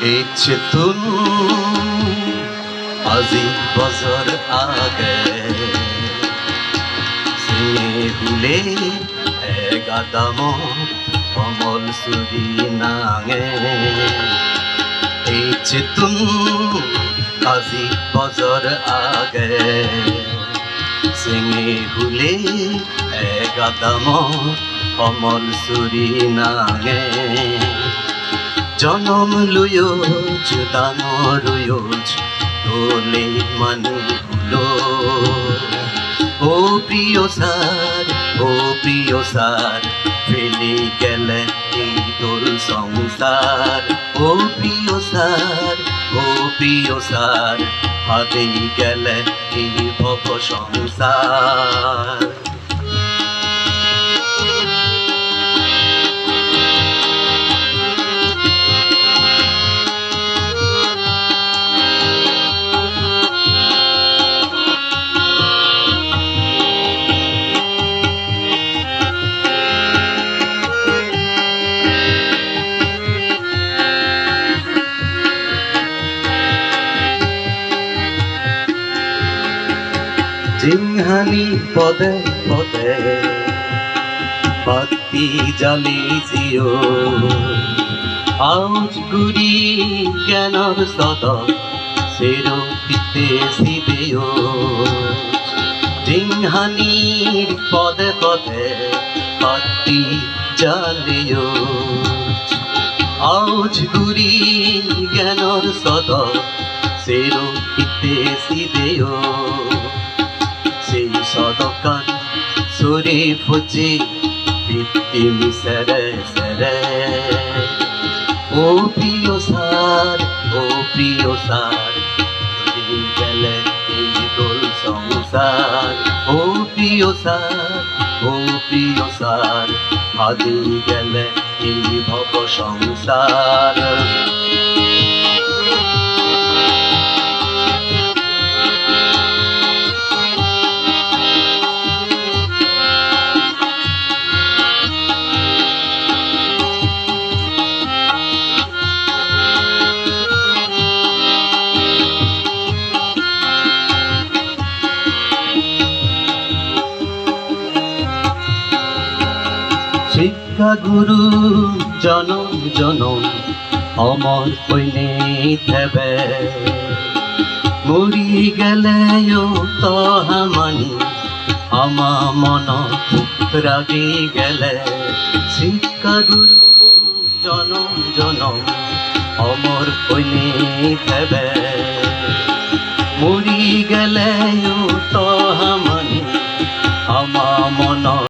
Eçetun আজি বছর আগে সিঙে হুলে এগাদাম কমল চুরি নাঙে এচেতুন আজি বছর আগে সিঙে হুলে এগাদাম কমল চুরি নাঙে জনম লুয়োজ ডাঙৰ য়োজ তোলে মানি ভুলো ও প্রিয় সার ফেলে গেলে এই তোর সংসার ও প্রিয় সার হাতেই গেলে এই ভব সংসার জিংহানি পদে পদে বাতি জ্বালিছিও আউজ গুড়ি জ্ঞানৰ সদ চিৰপিতে চিবেও জিংহানিৰ পদে পদে বাতি জ্বালিও আউজ গুড়ি জ্ঞানৰ সদ চিৰপিতে চিবেও সেই সদকান সুরে ফুচি পিতি মিশরে সরে ও প্রিয় সার গেলে এই দোল সংসার ও প্রিয় সার হাদি গেলে এই ভব সংসার শিক্ষা গুরু জনম জনম অমর কইনে থেবে মরি গেলেও তহা মানি আমা মন রাগি গেলে শিক্ষা গুরু জনম জনম অমর কইনে থেবে